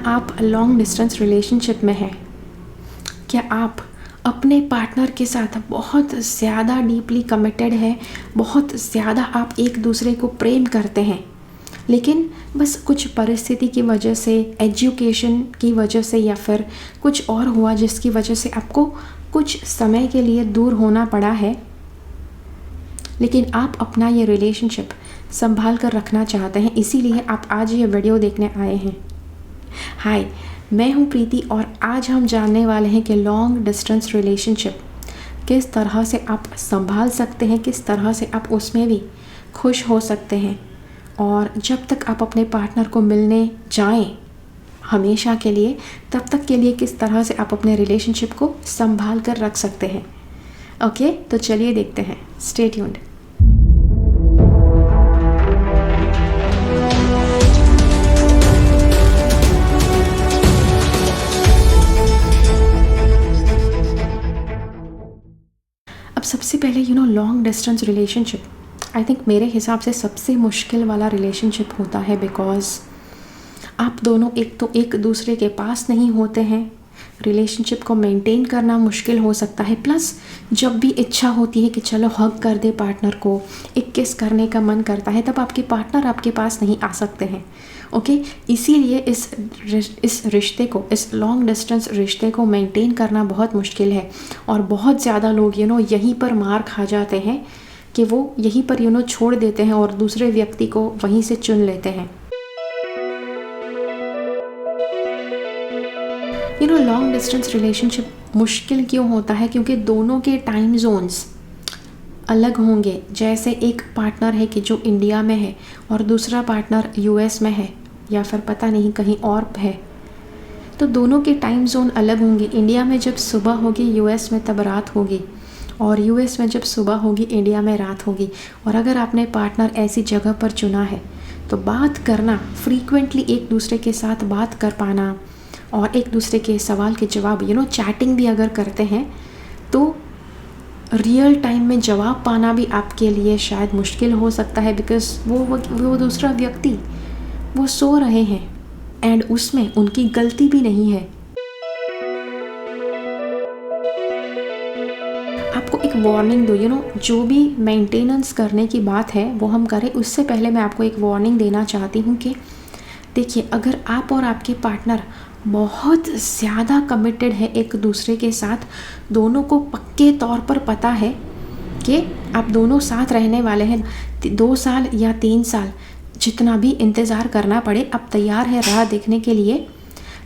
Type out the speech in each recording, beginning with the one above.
आप long distance relationship में हैं? क्या आप अपने पार्टनर के साथ बहुत ज़्यादा डीपली कमिटेड है, बहुत ज़्यादा आप एक दूसरे को प्रेम करते हैं, लेकिन बस कुछ परिस्थिति की वजह से, एजुकेशन की वजह से या फिर कुछ और हुआ जिसकी वजह से आपको कुछ समय के लिए दूर होना पड़ा है, लेकिन आप अपना ये रिलेशनशिप संभाल कर रखना चाहते हैं, इसीलिए आप आज ये वीडियो देखने आए हैं। हाय, मैं हूँ प्रीति और आज हम जानने वाले हैं कि लॉन्ग डिस्टेंस रिलेशनशिप किस तरह से आप संभाल सकते हैं, किस तरह से आप उसमें भी खुश हो सकते हैं, और जब तक आप अपने पार्टनर को मिलने जाएं हमेशा के लिए, तब तक के लिए किस तरह से आप अपने रिलेशनशिप को संभाल कर रख सकते हैं। ओके, तो चलिए देखते हैं। Stay tuned. अब सबसे पहले long distance relationship I think मेरे हिसाब से सबसे मुश्किल वाला रिलेशनशिप होता है, बिकॉज़ आप दोनों एक तो एक दूसरे के पास नहीं होते हैं, रिलेशनशिप को मेंटेन करना मुश्किल हो सकता है, प्लस जब भी इच्छा होती है कि चलो हग कर दे पार्टनर को, एक किस करने का मन करता है, तब आपके पार्टनर आपके पास नहीं आ सकते हैं। ओके, इसीलिए इस रिश्ते को, इस लॉन्ग डिस्टेंस रिश्ते को मेंटेन करना बहुत मुश्किल है, और बहुत ज़्यादा लोग यहीं पर मार खा जाते हैं कि वो यहीं पर छोड़ देते हैं और दूसरे व्यक्ति को वहीं से चुन लेते हैं। लॉन्ग डिस्टेंस रिलेशनशिप मुश्किल क्यों होता है? क्योंकि दोनों के टाइम जोन्स अलग होंगे। जैसे एक पार्टनर है कि जो इंडिया में है और दूसरा पार्टनर यूएस में है या फिर पता नहीं कहीं और है, तो दोनों के टाइम जोन अलग होंगे। इंडिया में जब सुबह होगी, यूएस में तब रात होगी, और यूएस में जब सुबह होगी, इंडिया में रात होगी। और अगर आपने पार्टनर ऐसी जगह पर चुना है तो बात करना, फ्रीक्वेंटली एक दूसरे के साथ बात कर पाना और एक दूसरे के सवाल के जवाब चैटिंग भी अगर करते हैं तो रियल टाइम में जवाब पाना भी आपके लिए शायद मुश्किल हो सकता है, बिकॉज़ वो दूसरा व्यक्ति वो सो रहे हैं एंड उसमें उनकी गलती भी नहीं है। आपको एक वार्निंग दो, जो भी मेंटेनेंस करने की बात है वो हम करें, उससे पहले मैं आपको एक वार्निंग देना चाहती हूँ कि देखिए, अगर आप और आपके पार्टनर बहुत ज़्यादा कमिटेड है एक दूसरे के साथ, दोनों को पक्के तौर पर पता है कि आप दोनों साथ रहने वाले हैं 2 साल या 3 साल, जितना भी इंतज़ार करना पड़े, आप तैयार है राह देखने के लिए,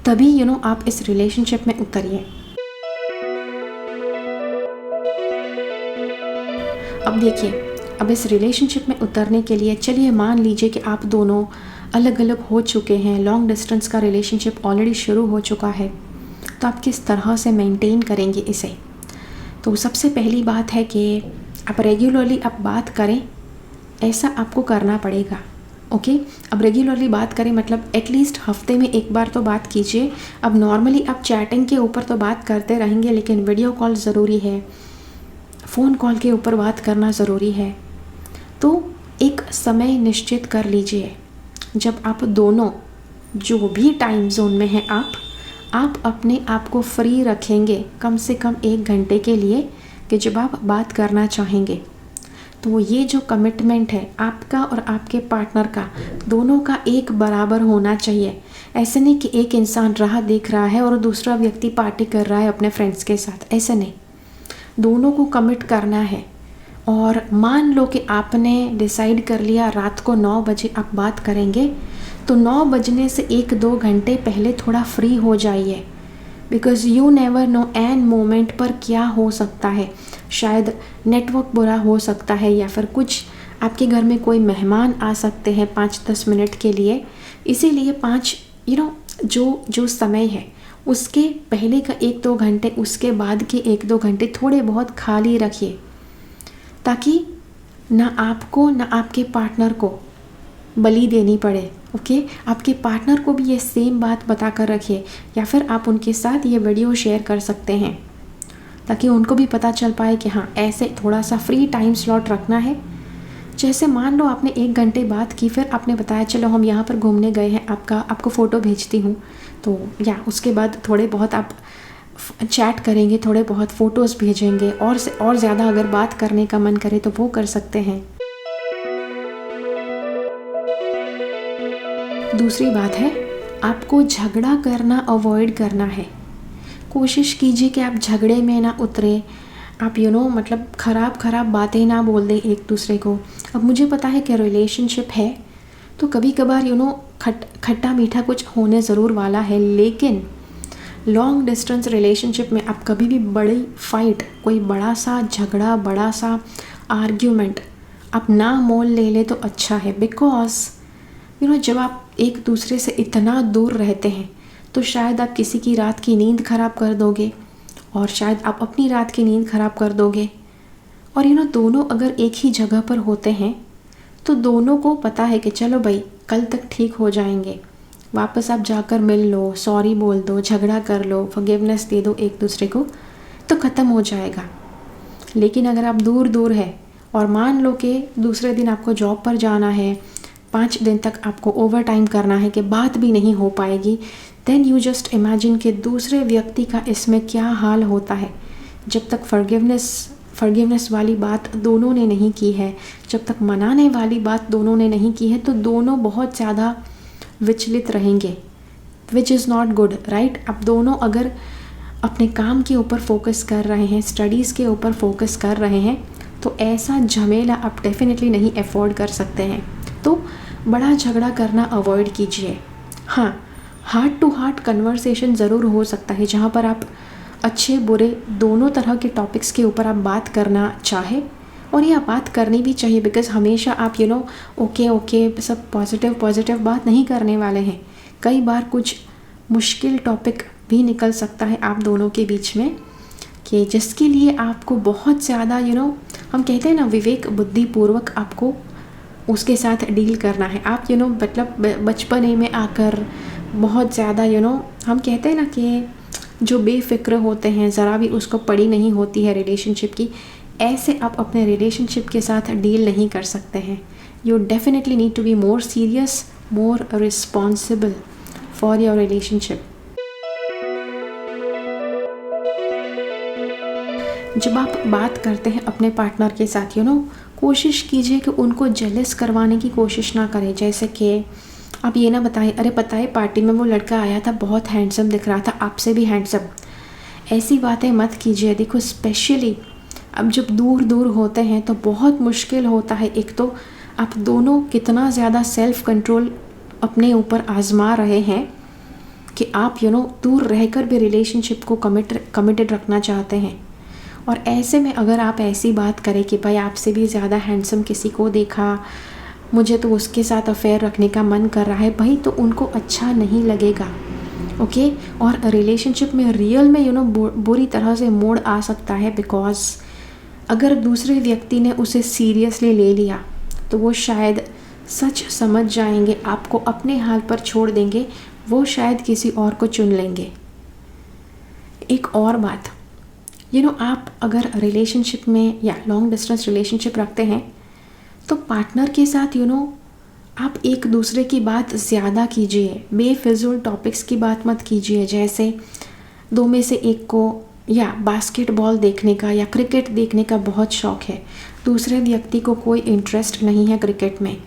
तभी आप इस रिलेशनशिप में उतरिए। अब देखिए, अब इस रिलेशनशिप में उतरने के लिए चलिए मान लीजिए कि आप दोनों अलग अलग हो चुके हैं, लॉन्ग डिस्टेंस का रिलेशनशिप ऑलरेडी शुरू हो चुका है, तो आप किस तरह से मेंटेन करेंगे इसे? तो सबसे पहली बात है कि आप रेगुलरली आप बात करें, ऐसा आपको करना पड़ेगा। ओके, अब रेगुलरली बात करें मतलब एटलीस्ट हफ्ते में एक बार तो बात कीजिए। अब नॉर्मली आप चैटिंग के ऊपर तो बात करते रहेंगे, लेकिन वीडियो कॉल ज़रूरी है, फ़ोन कॉल के ऊपर बात करना ज़रूरी है। तो एक समय निश्चित कर लीजिए जब आप दोनों जो भी टाइम जोन में हैं, आप अपने आप को फ्री रखेंगे कम से कम 1 घंटे के लिए, कि जब आप बात करना चाहेंगे। तो ये जो कमिटमेंट है आपका और आपके पार्टनर का, दोनों का एक बराबर होना चाहिए। ऐसे नहीं कि एक इंसान राह देख रहा है और दूसरा व्यक्ति पार्टी कर रहा है अपने फ्रेंड्स के साथ, ऐसे नहीं। दोनों को कमिट करना है। और मान लो कि आपने डिसाइड कर लिया रात को 9 बजे आप बात करेंगे, तो 9 बजने से 1-2 घंटे पहले थोड़ा फ्री हो जाइए, because you never know an moment पर क्या हो सकता है। शायद नेटवर्क बुरा हो सकता है, या फिर कुछ आपके घर में कोई मेहमान आ सकते हैं 5-10 मिनट के लिए। इसीलिए 5 जो समय है उसके पहले का 1-2 घंटे, उसके बाद के 1-2 घंटे थोड़े बहुत खाली रखिए, ताकि ना आपको ना आपके पार्टनर को बलि देनी पड़े। ओके, आपके पार्टनर को भी ये सेम बात बता कर रखिए, या फिर आप उनके साथ ये वीडियो शेयर कर सकते हैं ताकि उनको भी पता चल पाए कि हाँ, ऐसे थोड़ा सा फ्री टाइम स्लॉट रखना है। जैसे मान लो आपने 1 घंटे बात की, फिर आपने बताया चलो हम यहाँ पर घूमने गए हैं, आपको फ़ोटो भेजती हूँ, तो या उसके बाद थोड़े बहुत आप चैट करेंगे, थोड़े बहुत फ़ोटोज़ भेजेंगे, और ज़्यादा अगर बात करने का मन करे तो वो कर सकते हैं। दूसरी बात है, आपको झगड़ा करना अवॉइड करना है। कोशिश कीजिए कि आप झगड़े में ना उतरे, आप मतलब ख़राब बातें ना बोल दें एक दूसरे को। अब मुझे पता है कि रिलेशनशिप है तो कभी कभार खट्टा मीठा कुछ होने ज़रूर वाला है, लेकिन लॉन्ग डिस्टेंस रिलेशनशिप में आप कभी भी बड़ी फाइट, कोई बड़ा सा झगड़ा, बड़ा सा आर्ग्यूमेंट आप ना मोल ले ले तो अच्छा है। बिकॉज जब आप एक दूसरे से इतना दूर रहते हैं तो शायद आप किसी की रात की नींद ख़राब कर दोगे, और शायद आप अपनी रात की नींद ख़राब कर दोगे। और दोनों अगर एक ही जगह पर होते हैं तो दोनों को पता है कि चलो भाई कल तक ठीक हो जाएंगे, वापस आप जाकर मिल लो, सॉरी बोल दो, झगड़ा कर लो, फॉरगिवनेस दे दो एक दूसरे को, तो ख़त्म हो जाएगा। लेकिन अगर आप दूर दूर है और मान लो कि दूसरे दिन आपको जॉब पर जाना है, 5 दिन तक आपको ओवर टाइम करना है, कि बात भी नहीं हो पाएगी, देन यू जस्ट इमेजिन कि दूसरे व्यक्ति का इसमें क्या हाल होता है। जब तक फॉरगिवनेस वाली बात दोनों ने नहीं की है, जब तक मनाने वाली बात दोनों ने नहीं की है, तो दोनों बहुत ज़्यादा विचलित रहेंगे, which is not good, right. अब दोनों अगर अपने काम के ऊपर फोकस कर रहे हैं, स्टडीज़ के ऊपर फोकस कर रहे हैं, तो ऐसा झमेला आप डेफिनेटली नहीं अफोर्ड कर सकते हैं। तो बड़ा झगड़ा करना अवॉइड कीजिए। हाँ, हार्ट टू हार्ट कन्वर्सेशन ज़रूर हो सकता है, जहाँ पर आप अच्छे बुरे दोनों तरह के टॉपिक्स के ऊपर आप बात करना चाहे, और यह बात करनी भी चाहिए। बिकॉज़ हमेशा आप ओके सब पॉजिटिव बात नहीं करने वाले हैं। कई बार कुछ मुश्किल टॉपिक भी निकल सकता है आप दोनों के बीच में, कि जिसके लिए आपको बहुत ज़्यादा हम कहते हैं ना, विवेक बुद्धिपूर्वक आपको उसके साथ डील करना है। आप मतलब बचपने में आकर बहुत ज़्यादा हम कहते हैं ना कि जो बेफिक्र होते हैं, ज़रा भी उसको पड़ी नहीं होती है रिलेशनशिप की, ऐसे आप अपने रिलेशनशिप के साथ डील नहीं कर सकते हैं। You definitely need to be more serious, more responsible for your relationship. जब आप बात करते हैं अपने पार्टनर के साथ, कोशिश कीजिए कि उनको जेलस करवाने की कोशिश ना करें। जैसे कि आप ये ना बताएं, अरे पता है पार्टी में वो लड़का आया था, बहुत हैंडसम दिख रहा था, आपसे भी हैंडसम। ऐसी बातें मत कीजिए। देखो, स्पेशली अब जब दूर दूर होते हैं तो बहुत मुश्किल होता है। एक तो आप दोनों कितना ज़्यादा सेल्फ़ कंट्रोल अपने ऊपर आजमा रहे हैं कि आप दूर रहकर भी रिलेशनशिप को कमिटेड रखना चाहते हैं, और ऐसे में अगर आप ऐसी बात करें कि भाई आपसे भी ज़्यादा हैंडसम किसी को देखा, मुझे तो उसके साथ अफेयर रखने का मन कर रहा है, भाई तो उनको अच्छा नहीं लगेगा। ओके, और रिलेशनशिप में रियल में बुरी तरह से मोड़ आ सकता है। बिकॉज अगर दूसरे व्यक्ति ने उसे सीरियसली ले लिया तो वो शायद सच समझ जाएंगे, आपको अपने हाल पर छोड़ देंगे, वो शायद किसी और को चुन लेंगे। एक और बात, आप अगर रिलेशनशिप में या लॉन्ग डिस्टेंस रिलेशनशिप रखते हैं तो पार्टनर के साथ आप एक दूसरे की बात ज़्यादा कीजिए, बेफिजूल टॉपिक्स की बात मत कीजिए। जैसे दो में से एक को या बास्केटबॉल देखने का या क्रिकेट देखने का बहुत शौक़ है, दूसरे व्यक्ति को कोई इंटरेस्ट नहीं है क्रिकेट में,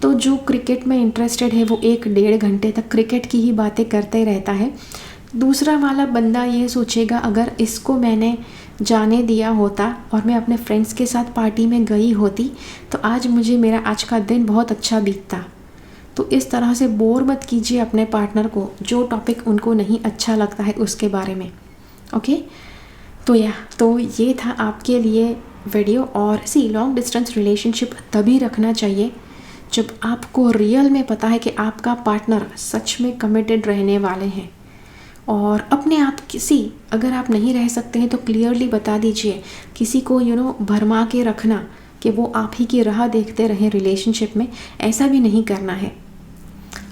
तो जो क्रिकेट में इंटरेस्टेड है वो 1-1.5 घंटे तक क्रिकेट की ही बातें करते रहता है। दूसरा वाला बंदा ये सोचेगा, अगर इसको मैंने जाने दिया होता और मैं अपने फ्रेंड्स के साथ पार्टी में गई होती तो मेरा आज का दिन बहुत अच्छा बीतता। तो इस तरह से बोर मत कीजिए अपने पार्टनर को, जो टॉपिक उनको नहीं अच्छा लगता है उसके बारे में। ओके, तो ये था आपके लिए वीडियो। और लॉन्ग डिस्टेंस रिलेशनशिप तभी रखना चाहिए जब आपको रियल में पता है कि आपका पार्टनर सच में कमिटेड रहने वाले हैं। और अपने आप अगर आप नहीं रह सकते हैं तो क्लियरली बता दीजिए। किसी को भरमा के रखना कि वो आप ही की राह देखते रहें रिलेशनशिप में, ऐसा भी नहीं करना है।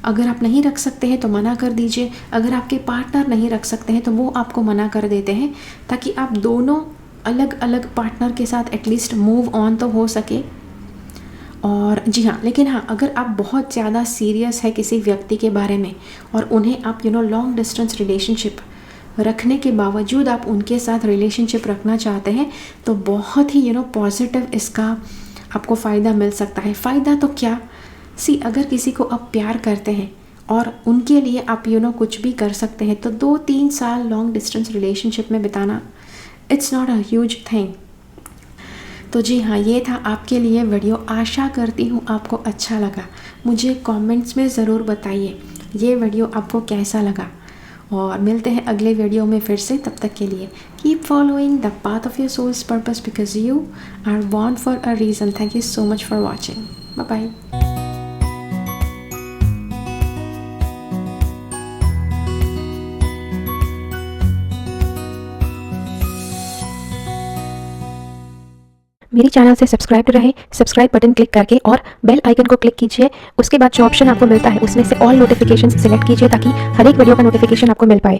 अगर आप नहीं रख सकते हैं तो मना कर दीजिए। अगर आपके पार्टनर नहीं रख सकते हैं तो वो आपको मना कर देते हैं, ताकि आप दोनों अलग अलग पार्टनर के साथ एटलीस्ट मूव ऑन तो हो सके। और जी हाँ, लेकिन हाँ, अगर आप बहुत ज़्यादा सीरियस है किसी व्यक्ति के बारे में और उन्हें आप लॉन्ग डिस्टेंस रिलेशनशिप रखने के बावजूद आप उनके साथ रिलेशनशिप रखना चाहते हैं, तो बहुत ही पॉजिटिव इसका आपको फ़ायदा मिल सकता है। फ़ायदा तो क्या, अगर किसी को आप प्यार करते हैं और उनके लिए आप कुछ भी कर सकते हैं, तो 2-3 साल लॉन्ग डिस्टेंस रिलेशनशिप में बिताना, it's not a huge thing. तो जी हाँ, ये था आपके लिए वीडियो। आशा करती हूँ आपको अच्छा लगा। मुझे कमेंट्स में ज़रूर बताइए ये वीडियो आपको कैसा लगा, और मिलते हैं अगले वीडियो में फिर से। तब तक के लिए keep following the path of your soul's purpose because you are born for a reason. Thank you so much for watching. Bye bye. मेरी चैनल से सब्सक्राइब रहे, सब्सक्राइब बटन क्लिक करके और बेल आइकन को क्लिक कीजिए। उसके बाद जो ऑप्शन आपको मिलता है उसमें से ऑल नोटिफिकेशन सिलेक्ट कीजिए ताकि हर एक वीडियो का नोटिफिकेशन आपको मिल पाए।